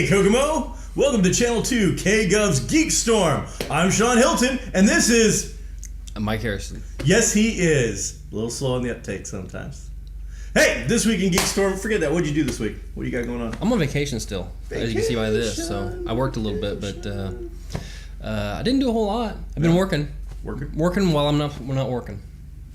Hey Kokomo! Welcome to Channel 2 KGov's GeekStorm. I'm Shawn Hilton, and this is... Mike Harrison. Yes, he is. A little slow on the uptake sometimes. Hey, this week in GeekStorm, forget that. What'd you do this week? What do you got going on? I'm on vacation still, as you can see by this. So I worked a little bit, but I didn't do a whole lot. I've been working. Working while we're not working.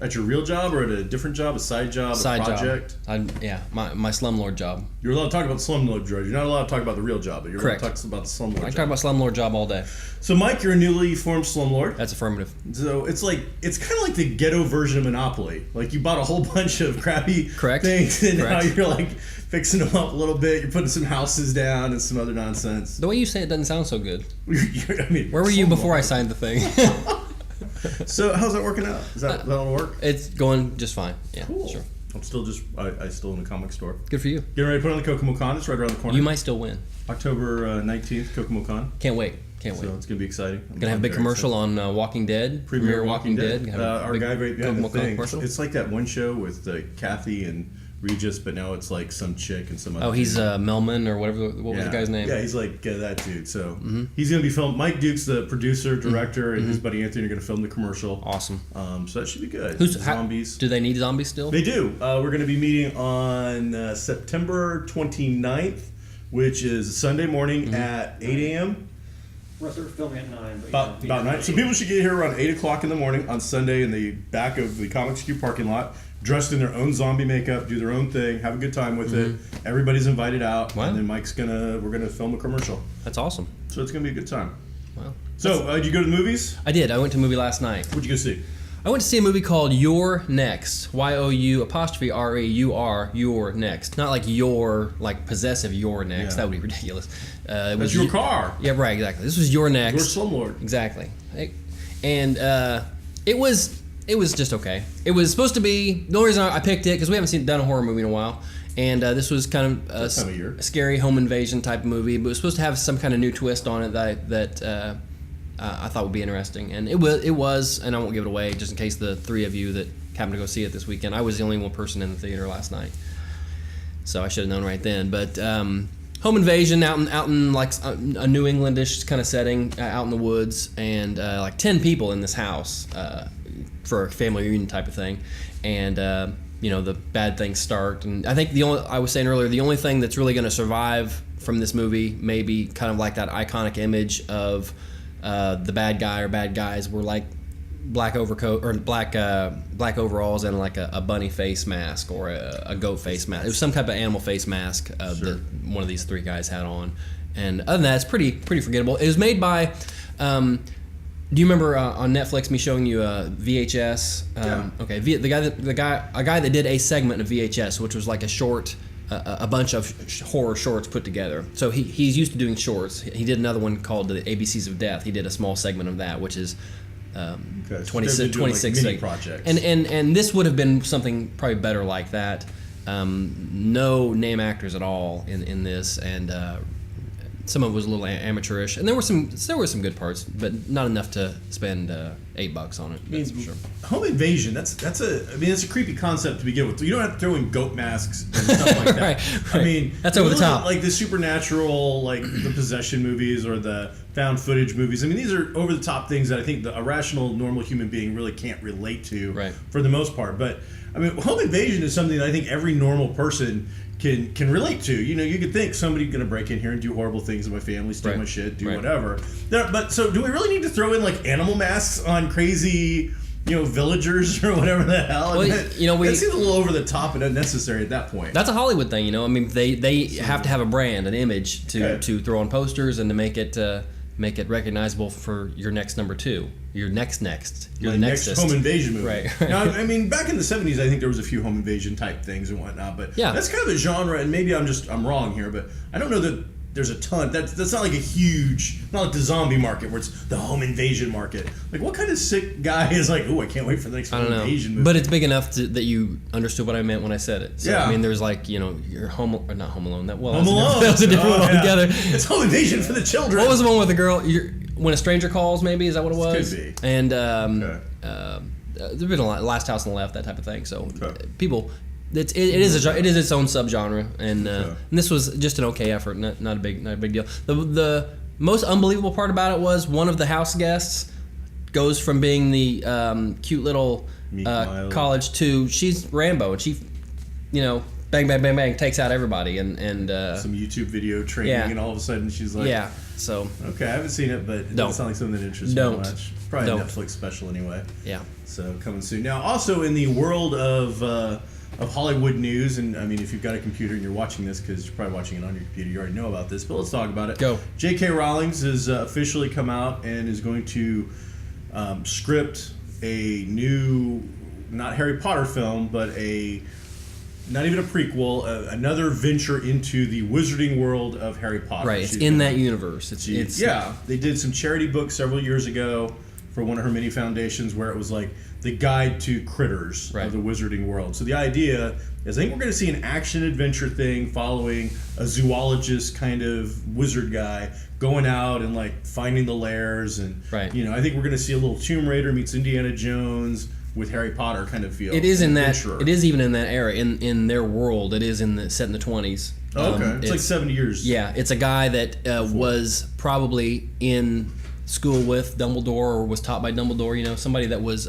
At your real job or at a different job, a side job, a project? My slumlord job. You're allowed to talk about the slumlord job. You're not allowed to talk about the real job, but you're allowed to talk about the slumlord job. I talk about slumlord job all day. So Mike, you're a newly formed slumlord. That's affirmative. So it's kind of like the ghetto version of Monopoly. Like you bought a whole bunch of crappy things, and now you're like fixing them up a little bit. You're putting some houses down and some other nonsense. The way you say it doesn't sound so good. I mean, where were you before I signed the thing? So how's that working out? Is that that'll work? It's going just fine. Yeah, cool. Sure. I'm still I still in the comic store. Good for you. Getting ready to put on the Kokomo Con. It's right around the corner. You might still win. October 19th, Kokomo Con. Can't wait. So it's gonna be exciting. Gonna have a big commercial on Walking Dead. Premiere Walking Dead. Our guy right behind the thing. Commercial. It's like that one show with Kathy and Regis, but now it's like some chick and some other. Oh, he's Melman or whatever. What was the guy's name? Yeah, he's like that dude. So he's gonna be filmed. Mike Duke's the producer, director, and his buddy Anthony are gonna film the commercial. Awesome. So that should be good. Zombies? Do they need zombies still? They do. We're gonna be meeting on September 29th, which is Sunday morning at 8 a.m. They're filming at 9. About 9. So people should get here around 8 o'clock in the morning on Sunday in the back of the Comics Cube parking lot, dressed in their own zombie makeup, do their own thing, have a good time with it. Everybody's invited out, and then we're gonna film a commercial. That's awesome. So it's gonna be a good time. Wow. So did you go to the movies? I did. I went to a movie last night. What'd you go see? I went to see a movie called You're Next. YOU''RE, you are, you're next. Not like you're, like possessive, you're next. That would be ridiculous. It was your car. Yeah, right, exactly. This was You're Next. You're slumlord. Exactly. And it was just okay. It was supposed to be, the only reason I picked it, because we haven't done a horror movie in a while. And this was kind of a scary home invasion type movie, but it was supposed to have some kind of new twist on it that I thought would be interesting, and it was, and I won't give it away just in case the three of you that happened to go see it this weekend. I was the only one person in the theater last night, so I should have known right then. But home invasion out in like a New Englandish kind of setting, out in the woods, and like 10 people in this house for a family reunion type of thing, and the bad things start. And I think I was saying earlier, the only thing that's really going to survive from this movie may be kind of like that iconic image of the bad guy or bad guys were like black overcoat or black overalls and like a bunny face mask or a goat face mask. It was some type of animal face mask that one of these three guys had on. And other than that, it's pretty forgettable. It was made by. Do you remember on Netflix me showing you VHS? Okay, a guy that did a segment of VHS, which was like a short. A bunch of horror shorts put together. So he's used to doing shorts. He did another one called the ABCs of Death. He did a small segment of that, which is 26 mini projects. And this would have been something probably better like that. No name actors at all in this, and some of it was a little amateurish. And there were some good parts, but not enough to spend $8 on it. That's for sure. Home invasion. That's a creepy concept to begin with. You don't have to throw in goat masks and stuff like that. right. I mean, that's over the top. Like the supernatural, like the possession movies or the found footage movies. I mean, these are over the top things that I think a rational, normal human being really can't relate to for the most part. But I mean, home invasion is something that I think every normal person can relate to. You could think somebody's going to break in here and do horrible things to my family, steal my shit, do whatever. But so do we really need to throw in like animal masks on crazy, villagers or whatever the hell? Well, it seems a little over the top and unnecessary at that point. That's a Hollywood thing, I mean, they have to have a brand, an image to throw on posters and to make it recognizable for your next number two. Your next. Your next home invasion movie. Right. Now, I mean, back in the 70s, I think there was a few home invasion type things and whatnot, but that's kind of a genre, and maybe I'm wrong here, but I don't know that there's a ton. That's not like a huge, not like the zombie market where it's the home invasion market. Like, what kind of sick guy is like, oh, I can't wait for the next home invasion movie? But it's big enough that you understood what I meant when I said it. So, I mean, there's like, you're not Home Alone. Home Alone. That was a different one altogether. It's home invasion for the children. What was the one with the girl? When a Stranger Calls, maybe? Is that what it was? Could be. And there's been a lot, Last House on the Left, that type of thing. So people it is its own subgenre, and this was just an okay effort, not a big deal. The most unbelievable part about it was one of the house guests goes from being the cute little college to she's Rambo, and she, bang bang bang bang takes out everybody, and some YouTube video training, and all of a sudden she's like, So okay, I haven't seen it, but it doesn't sound like something that interests me much. Probably a Netflix special anyway. Yeah. So coming soon. Now, also in the world of Hollywood news, and I mean, if you've got a computer and you're watching this, because you're probably watching it on your computer, you already know about this, but let's talk about it. Go. J.K. Rowling has officially come out and is going to script a new, not Harry Potter film, but not even a prequel, another venture into the wizarding world of Harry Potter. Right, it's in that universe. Yeah, they did some charity books several years ago for one of her many foundations where it was like the guide to critters of the wizarding world. So the idea is I think we're going to see an action-adventure thing following a zoologist kind of wizard guy going out and like finding the lairs. And, I think we're going to see a little Tomb Raider meets Indiana Jones with Harry Potter kind of feel. It is in that. It is even in that era. In their world, it is set in the 20s. Oh, okay. It's like 70 years. Yeah, it's a guy that was probably in school with Dumbledore or was taught by Dumbledore. Somebody that was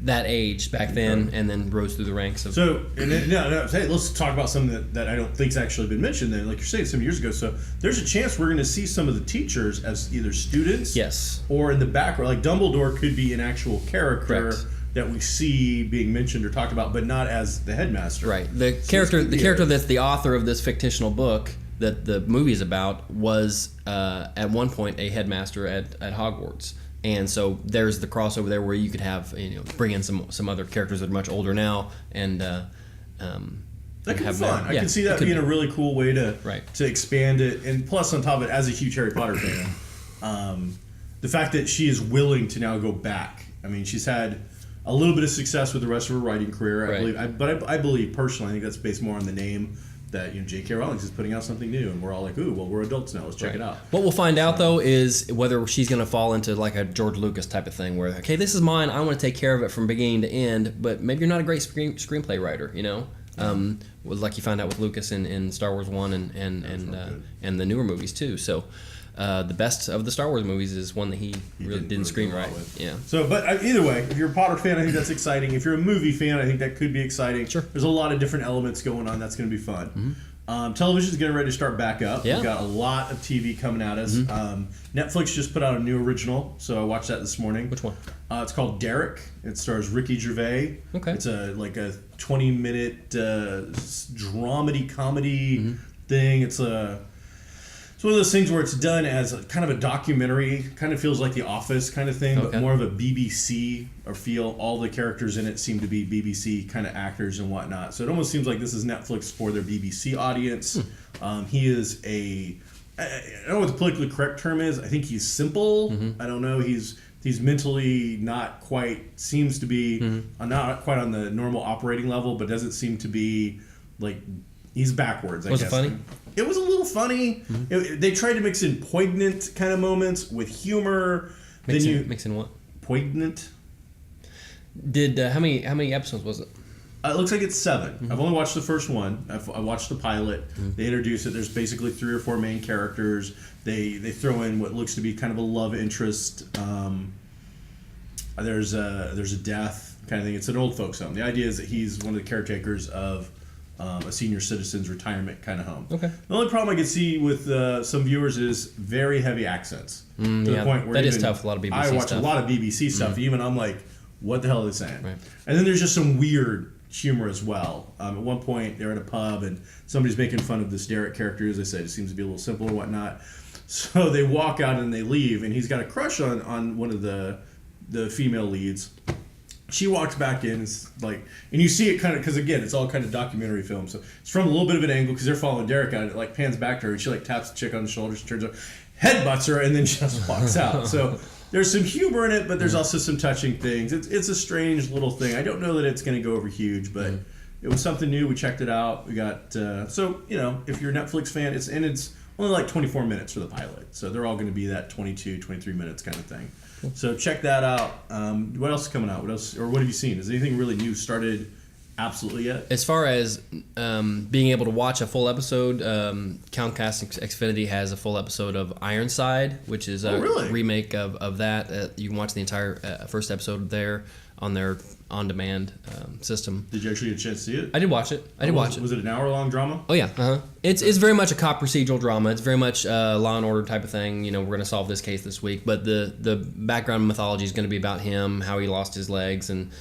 that age back then, and then rose through the ranks. Hey, let's talk about something that I don't think's actually been mentioned. Then, like you're saying, some years ago. So there's a chance we're going to see some of the teachers as either students, or in the background. Like Dumbledore could be an actual character that we see being mentioned or talked about, but not as the headmaster. Right. The character that's the author of this fictional book that the movie is about was at one point a headmaster at Hogwarts. And so there's the crossover there where you could have bring in some other characters that are much older now, and that could be fun. I can see that being a really cool way to expand it. And plus, on top of it, as a huge Harry Potter fan, the fact that she is willing to now go back. I mean, she's had a little bit of success with the rest of her writing career, I believe. But I believe personally, I think that's based more on the name. That J.K. Rowling is putting out something new, and we're all like, "Ooh, well, we're adults now. Let's check it out." What we'll find out though is whether she's going to fall into like a George Lucas type of thing, where this is mine. I want to take care of it from beginning to end. But maybe you're not a great screenplay writer, like you find out with Lucas in Star Wars 1 and the newer movies too. So. The best of the Star Wars movies is one that he really didn't screenwrite. Yeah. So, but either way, if you're a Potter fan, I think that's exciting. If you're a movie fan, I think that could be exciting. Sure. There's a lot of different elements going on. That's going to be fun. Mm-hmm. Television's getting ready to start back up. Yeah. We've got a lot of TV coming at us. Mm-hmm. Netflix just put out a new original, so I watched that this morning. Which one? It's called Derek. It stars Ricky Gervais. Okay. It's a 20-minute dramedy comedy thing. It's one of those things where it's done as kind of a documentary, kind of feels like The Office kind of thing, but more of a BBC or feel. All the characters in it seem to be BBC kind of actors and whatnot. So it almost seems like this is Netflix for their BBC audience. He is I don't know what the politically correct term is. I think he's simple. I don't know. He's mentally not quite, seems to be not quite on the normal operating level, but doesn't seem to be like, he's backwards, I guess. Was it funny? It was a little funny. They tried to mix in poignant kind of moments with humor. Mix in what? Poignant. Did how many episodes was it? It looks like it's 7. I've only watched the first one. I watched the pilot. They introduce it. There's basically 3 or 4 main characters. They throw in what looks to be kind of a love interest. There's a death kind of thing. It's an old folks home. The idea is that he's one of the caretakers of a senior citizen's retirement kind of home. Okay. The only problem I could see with some viewers is very heavy accents. To the point where that is tough. A lot of BBC stuff. I watch a lot of BBC stuff. Even I'm like, what the hell are they saying? Right. And then there's just some weird humor as well. At one point, they're at a pub and somebody's making fun of this Derek character. As I said, it seems to be a little simple and whatnot. So they walk out and they leave, and he's got a crush on one of the female leads. She walks back in, and you see it kind of, because again, it's all kind of documentary film, so it's from a little bit of an angle because they're following Derek out. It pans back to her, and she taps the chick on the shoulder, she turns around, headbutts her, and then just walks out. So there's some humor in it, but there's also some touching things. It's a strange little thing. I don't know that it's going to go over huge, but it was something new. We checked it out. We got so if you're a Netflix fan, it's only 24 minutes for the pilot, so they're all going to be that 22, 23 minutes kind of thing. So check that out. What else is coming out? What else, or what have you seen? Has anything really new started absolutely yet. As far as being able to watch a full episode, Comcast Xfinity has a full episode of Ironside, which is a remake of that. You can watch the entire first episode there on their on-demand system. Did you actually get a chance to see it? I did watch it. Was it an hour-long drama? Oh yeah, It's very much a cop procedural drama. It's very much Law and Order type of thing. You know, we're going to solve this case this week. But the background mythology is going to be about him, how he lost his legs, and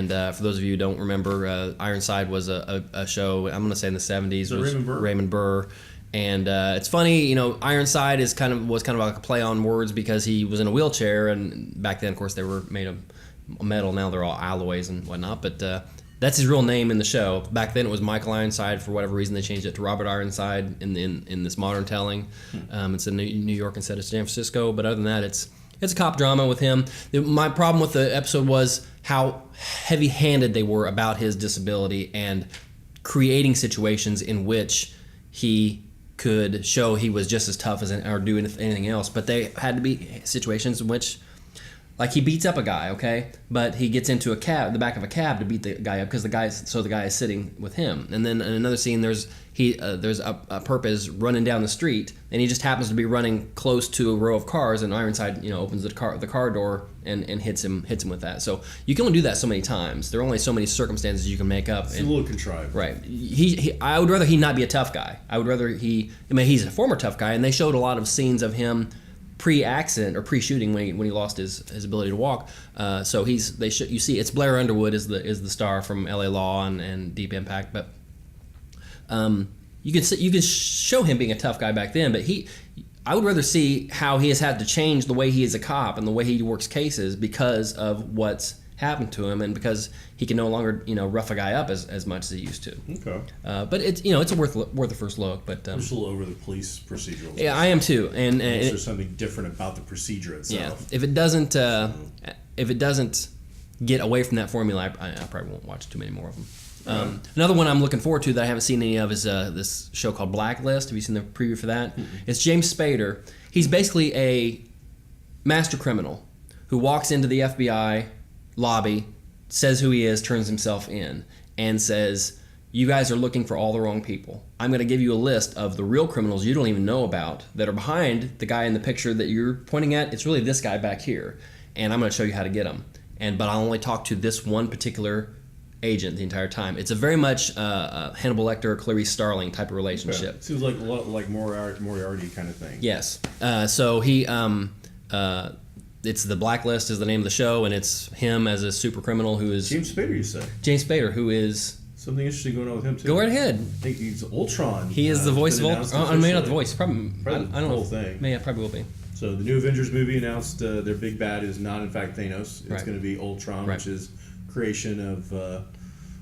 for those of you who don't remember, Ironside was a show, I'm going to say in the 70s. Was Raymond Burr. And it's funny, you know, Ironside was kind of like a play on words because he was in a wheelchair, and back then, of course, they were made of metal. Now they're all alloys and whatnot, but that's his real name in the show. Back then it was Michael Ironside. For whatever reason they changed it to Robert Ironside in this modern telling. It's in New York instead of San Francisco, but other than that it's a cop drama with him. My problem with the episode was how heavy-handed they were about his disability and creating situations in which he could show he was just as tough as or do anything else, but they had to be situations in which, like, he beats up a guy, okay, but he gets into the back of a cab to beat the guy up because the guy is sitting with him. And then in another scene, there's a perp is running down the street, and he just happens to be running close to a row of cars, and Ironside, you know, opens the car door and hits him with that. So you can only do that so many times. There are only so many circumstances you can make up. It's a little contrived, right? I would rather he not be a tough guy. I would rather he's a former tough guy, and they showed a lot of scenes of him pre-accident or pre-shooting when he lost his ability to walk. So you see it's Blair Underwood is the star from L.A. Law and Deep Impact, but you can show him being a tough guy back then. But I would rather see how he has had to change the way he is a cop and the way he works cases because of what's happened to him and because he can no longer rough a guy up as much as he used to. Okay. But it's worth a first look. But I'm just a little over the police procedurals. Yeah, I am too. And there's something different about the procedure itself. Yeah. If it doesn't get away from that formula, I probably won't watch too many more of them. Another one I'm looking forward to that I haven't seen any of is this show called Blacklist. Have you seen the preview for that? Mm-hmm. It's James Spader. He's basically a master criminal who walks into the FBI lobby, says who he is, turns himself in, and says, "You guys are looking for all the wrong people. I'm going to give you a list of the real criminals you don't even know about that are behind the guy in the picture that you're pointing at. It's really this guy back here, and I'm going to show you how to get him. But I'll only talk to this one particular agent the entire time." It's a very much Hannibal Lecter, Clarice Starling type of relationship. Okay. Seems like a lot like Moriarty kind of thing. Yes. So he it's The Blacklist is the name of the show, and it's him as a super criminal who is James Spader. You say James Spader, who is something interesting going on with him too. Go right ahead. I think he's Ultron. He is the voice of Ultron. I mean, not the voice. Probably I don't know. Whole thing. Yeah, probably will be. So the new Avengers movie announced their big bad is not in fact Thanos. It's right. going to be Ultron, right. which is creation of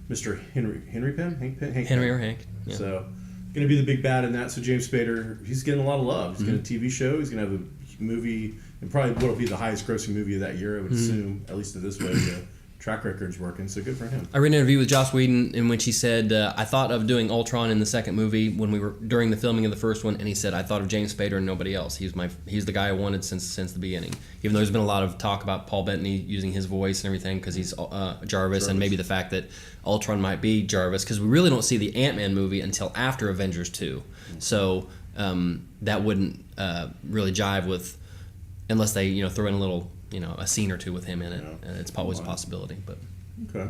Mr. Henry Pym? Henry or Hank. Yeah. So going to be the big bad in that. So James Spader, he's getting a lot of love. He's got a TV show. He's going to have a movie, and probably what will be the highest grossing movie of that year, I would assume, at least this way. The track record's working, so good for him. I read an interview with Joss Whedon in which he said, I thought of doing Ultron in the second movie when we were during the filming of the first one, and he said, I thought of James Spader and nobody else. He's the guy I wanted since the beginning. Even though there's been a lot of talk about Paul Bettany using his voice and everything because he's Jarvis, and maybe the fact that Ultron might be Jarvis, because we really don't see the Ant-Man movie until after Avengers 2. So that wouldn't really jive with, unless they throw in a little a scene or two with him in it. And it's always a possibility. But okay,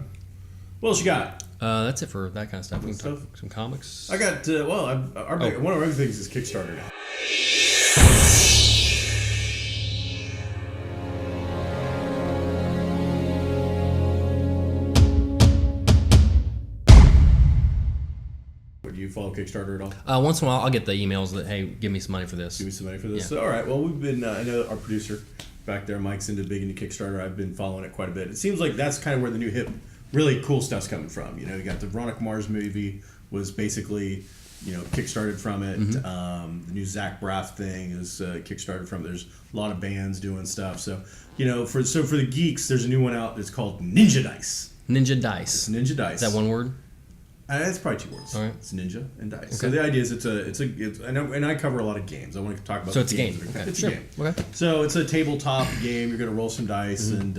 what else you got? That's it for that kind of stuff. We can talk some comics. I got one of our other things is Kickstarter now. Do you follow Kickstarter at all? Once in a while, I'll get the emails that, hey, give me some money for this. Give me some money for this. Yeah. So, all right. Well, we've been. I know our producer back there, Mike's big into Kickstarter. I've been following it quite a bit. It seems like that's kind of where the new hip, really cool stuff's coming from. You got the Veronica Mars movie was basically, kickstarted from it. Mm-hmm. The new Zach Braff thing is kickstarted from it. There's a lot of bands doing stuff. So, for the geeks, there's a new one out. It's called Ninja Dice. Ninja Dice. It's Ninja Dice. Is that one word? It's probably 2 words. All right. It's Ninja and Dice. Okay. So the idea is and I cover a lot of games. I want to talk about. So it's a game. Okay. It's sure. a game. Okay. So it's a tabletop game. You're going to roll some dice, and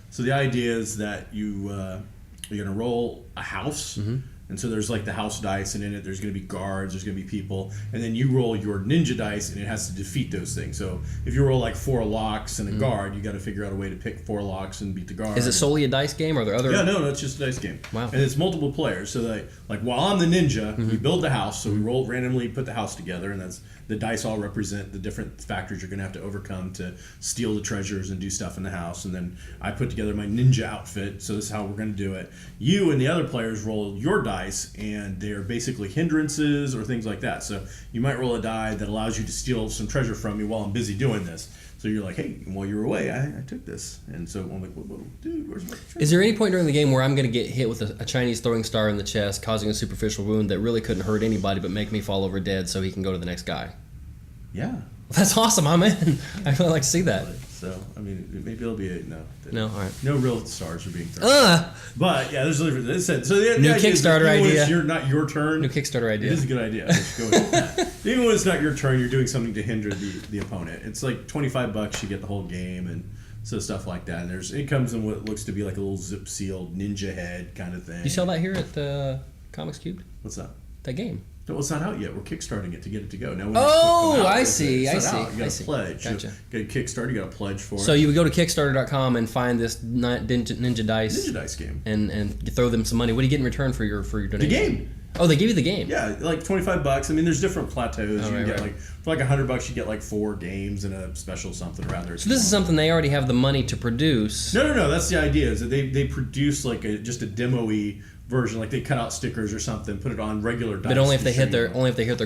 so the idea is that you you're going to roll a house. And so there's like the house dice, and in it there's going to be guards, there's going to be people, and then you roll your ninja dice, and it has to defeat those things. So if you roll like 4 locks and a guard, you got to figure out a way to pick 4 locks and beat the guard. Is it solely a dice game, or are there other? Yeah, no, it's just a dice game. Wow. And it's multiple players. So like while I'm the ninja, we build the house. So we roll randomly, put the house together, and that's the dice all represent the different factors you're going to have to overcome to steal the treasures and do stuff in the house. And then I put together my ninja outfit. So this is how we're going to do it. You and the other players roll your dice, and they're basically hindrances or things like that. So you might roll a die that allows you to steal some treasure from me while I'm busy doing this. So you're like, hey, while you were away, I took this. And so I'm like, well, dude, where's my treasure? Is there any point during the game where I'm going to get hit with a Chinese throwing star in the chest, causing a superficial wound that really couldn't hurt anybody but make me fall over dead so he can go to the next guy? Yeah. Well, that's awesome. I'm in. I'd really like to see that. So, I mean, maybe it'll be No, all right. No real stars are being thrown. But, yeah, there's a different... So the new Kickstarter idea. When it's not your turn. New Kickstarter idea. It is a good idea. Just go with that. Even when it's not your turn, you're doing something to hinder the opponent. It's like $25, you get the whole game, and so stuff like that. And it comes in what looks to be like a little zip-sealed ninja head kind of thing. You sell that here at Comics Cubed? What's that? That game. No, it's not out yet. We're kickstarting it to get it to go. Now, I see. You got to pledge. Gotcha. You got a Kickstarter. You got to pledge for it. So you would go to Kickstarter.com and find this Ninja Dice. Ninja Dice game. And you throw them some money. What do you get in return for your donation? The game. Oh, they give you the game. Yeah, like $25. I mean, there's different plateaus. You get like for like $100, you get like 4 games and a special something around there. So this is something they already have the money to produce. No. That's the idea. Is that they produce like just a demo-y version, like they cut out stickers or something, put it on regular dice. But only if they hit their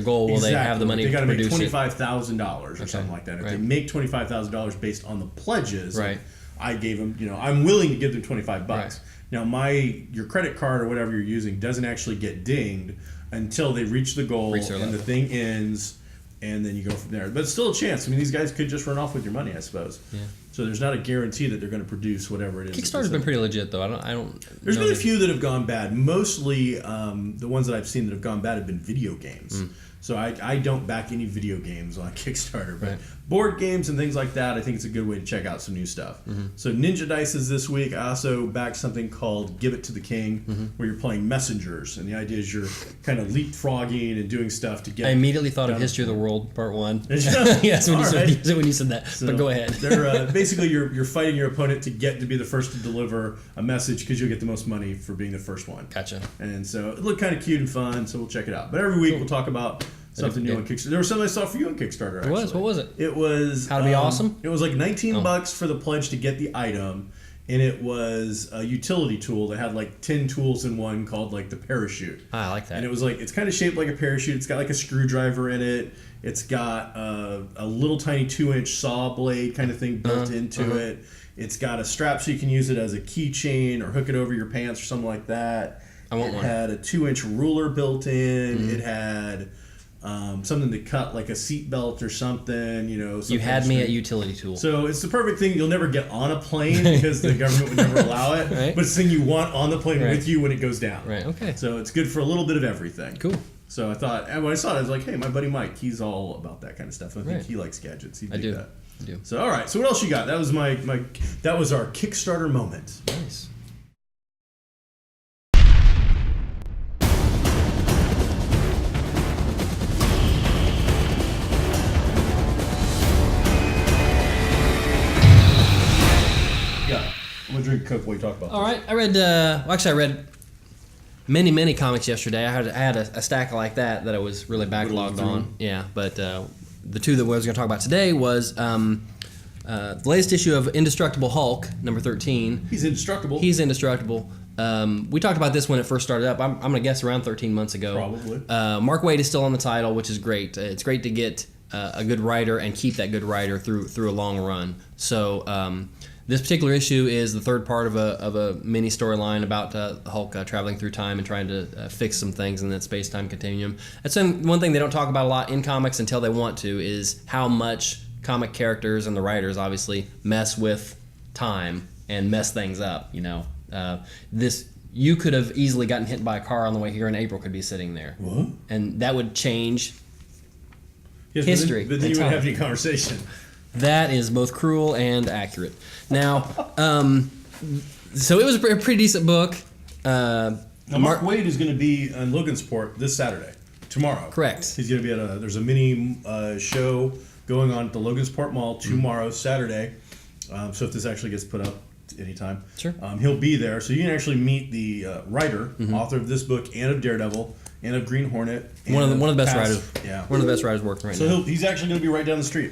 goal, will they have the money to produce it? They got to make $25,000 or something like that. If they make $25,000 based on the pledges, like I gave them, I'm willing to give them $25. Right. Now your credit card or whatever you're using doesn't actually get dinged until they reach the goal and the thing ends, and then you go from there. But it's still a chance. I mean, these guys could just run off with your money, I suppose. Yeah. So there's not a guarantee that they're going to produce whatever it is. Kickstarter's been pretty legit, though. I don't. There's been a few that have gone bad. Mostly, the ones that I've seen that have gone bad have been video games. So I don't back any video games on Kickstarter, but board games and things like that, I think it's a good way to check out some new stuff. So Ninja Dice is this week. I also backed something called Give It to the King, where you're playing messengers, and the idea is you're kind of leapfrogging and doing stuff to get. I immediately thought of History of the World Part 1. Yes, when you said that. So but go ahead. They're basically you're fighting your opponent to get to be the first to deliver a message because you'll get the most money for being the first one. Gotcha. And so it looked kind of cute and fun, so we'll check it out. But every week we'll talk about something new on Kickstarter. There was something I saw for you on Kickstarter, actually. What was it? It was... How to Be Awesome? It was like $19 for the pledge to get the item, and it was a utility tool that had like 10 tools in one called like the parachute. I like that. And it was like, it's kind of shaped like a parachute. It's got like a screwdriver in it. It's got a little tiny 2-inch saw blade kind of thing built into it. It's got a strap so you can use it as a keychain or hook it over your pants or something like that. I want one. It had a 2-inch ruler built in. It had something to cut like a seat belt or something. You had me at utility tool. So it's the perfect thing. You'll never get on a plane because the government would never allow it. But it's the thing you want on the plane with you when it goes down. Right. Okay. So it's good for a little bit of everything. Cool. So I thought, and when I saw it, I was like, hey, my buddy Mike, he's all about that kind of stuff. I think he likes gadgets. He'd do that. I do. So, all right. So what else you got? That was that was our Kickstarter moment. Nice. Yeah. I'm going to drink Coke while you talk about this. All right. I read many comics yesterday. I had a stack like that I was really backlogged on. Yeah, but the two that I was going to talk about today was the latest issue of Indestructible Hulk, number 13. He's indestructible. We talked about this when it first started up. I'm going to guess around 13 months ago. Probably. Mark Waid is still on the title, which is great. It's great to get a good writer and keep that good writer through a long run. So this particular issue is the third part of a mini storyline about Hulk traveling through time and trying to fix some things in that space-time continuum. That's one thing they don't talk about a lot in comics until they want to, is how much comic characters and the writers obviously mess with time and mess things up. You could have easily gotten hit by a car on the way here, and April could be sitting there. What? And that would change history. But then you wouldn't have any conversation. That is both cruel and accurate. Now, so it was a pretty decent book. Now, Mark Waid is going to be in Logansport this Saturday, tomorrow. Correct. He's going to be at there's a mini show going on at the Logansport Mall tomorrow, Saturday. So if this actually gets put up anytime, sure. He'll be there. So you can actually meet the writer, author of this book and of Daredevil and of Green Hornet. One of the best writers. Yeah. One of the best writers working right now. So he's actually going to be right down the street.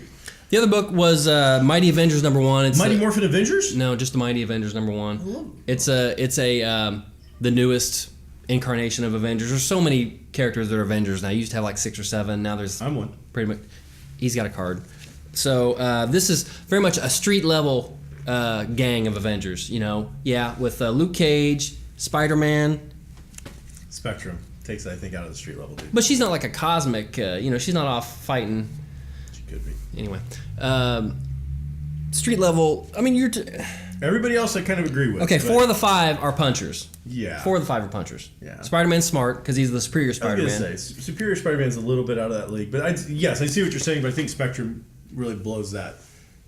The other book was Mighty Avengers #1. It's Mighty Morphin Avengers? No, just the Mighty Avengers #1. It's the newest incarnation of Avengers. There's so many characters that are Avengers now. You used to have like 6 or 7. Now there's I'm one. Pretty much. He's got a card. So this is very much a street level gang of Avengers. You know, with Luke Cage, Spider-Man, Spectrum takes that, I think, out of the street level, dude. But she's not like a cosmic. She's not off fighting. She could be. Anyway, street level. I mean, everybody else I kind of agree with. Okay, 4 of the 5 are punchers. Yeah. 4 of the 5 are punchers. Yeah. Spider-Man's smart because he's the superior Spider-Man. I was going to say, superior Spider-Man's a little bit out of that league. But I see what you're saying, but I think Spectrum really blows that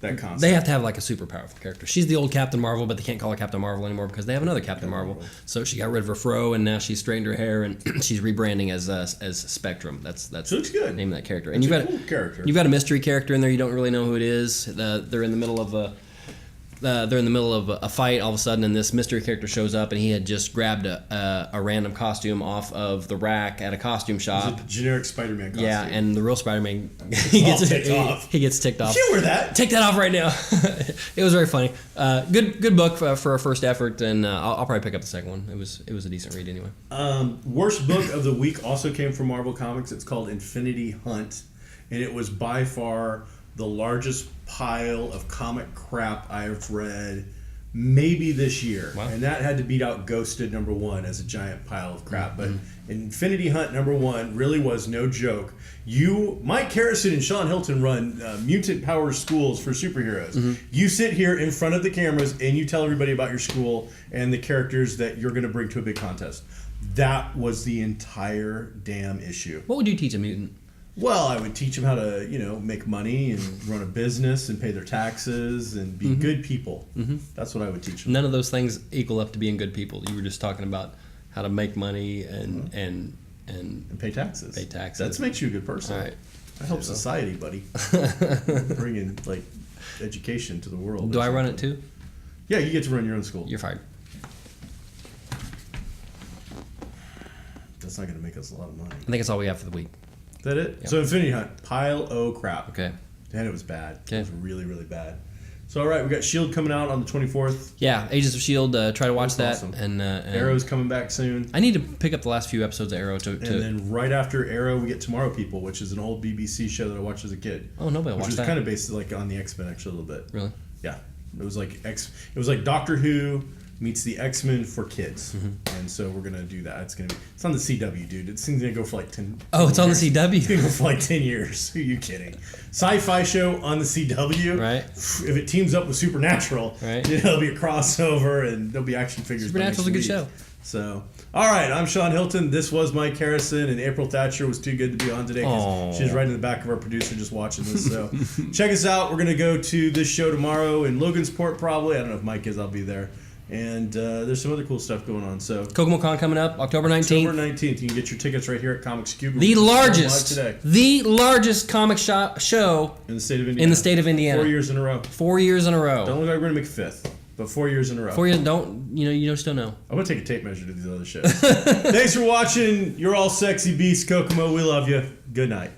concept. They have to have like a super powerful character. She's the old Captain Marvel, but they can't call her Captain Marvel anymore because they have another Captain Marvel. So she got rid of her fro, and now she's straightened her hair, and she's rebranding as Spectrum. That's she looks good. The name of that character. And cool character. You've got a mystery character in there. You don't really know who it is. They're in the middle of a fight all of a sudden, and this mystery character shows up, and he had just grabbed a random costume off of the rack at a costume shop. It's a generic Spider-Man costume. Yeah, and the real Spider-Man he gets ticked off. You can't wear that. Take that off right now. It was very funny. Good book for a first effort, and I'll probably pick up the second one. It was a decent read anyway. Worst book of the week also came from Marvel Comics. It's called Infinity Hunt, and it was by far the largest pile of comic crap I've read maybe this year. Wow. And that had to beat out Ghosted #1 as a giant pile of crap. But Infinity Hunt #1 really was no joke. Mike Harrison and Shawn Hilton run mutant power schools for superheroes. You sit here in front of the cameras and you tell everybody about your school and the characters that you're going to bring to a big contest. That was the entire damn issue. What would you teach a mutant? Well, I would teach them how to, make money and run a business and pay their taxes and be good people. That's what I would teach them. None of those things equal up to being good people. You were just talking about how to make money and pay taxes. That makes you a good person. All right. That helps society, buddy. Bringing education to the world. Do I run it too? Yeah, you get to run your own school. You're fired. That's not going to make us a lot of money. I think that's all we have for the week. Is that it? Yep. So Infinity Hunt, pile o' crap. Okay. And it was bad. Okay. It was really, really bad. So all right, we got S.H.I.E.L.D. coming out on the 24th. Yeah, Agents of S.H.I.E.L.D. Try to watch that. Awesome. And Arrow's coming back soon. I need to pick up the last few episodes of Arrow to And then right after Arrow, we get Tomorrow People, which is an old BBC show that I watched as a kid. Oh, nobody watched that. Which was kind of based on the X-Men actually a little bit. Really? Yeah. It was like Doctor Who meets the X-Men for kids. And so we're gonna do that. It's on the CW, dude. It's gonna go for like 10. Oh, it's on the CW. It's gonna go for like 10 years. Who are you kidding? Sci-fi show on the CW. Right. If it teams up with Supernatural, right, it'll be a crossover and there'll be action figures. Supernatural's a good show. So, all right, I'm Shawn Hilton. This was Mike Harrison, and April Thatcher was too good to be on today because she's right in the back of our producer just watching this. So, check us out. We're going to go to this show tomorrow in Logansport, probably. I don't know if Mike is. I'll be there. And there's some other cool stuff going on. So, KokomoCon coming up, October 19th. October 19th. You can get your tickets right here at Comics Cube. The largest comic show in the state of Indiana. 4 years in a row. 4 years in a row. Don't look like we're going to make 5th. But 4 years in a row. 4 years, you just don't know. I'm going to take a tape measure to these other shows. Thanks for watching. You're all sexy beasts, Kokomo. We love you. Good night.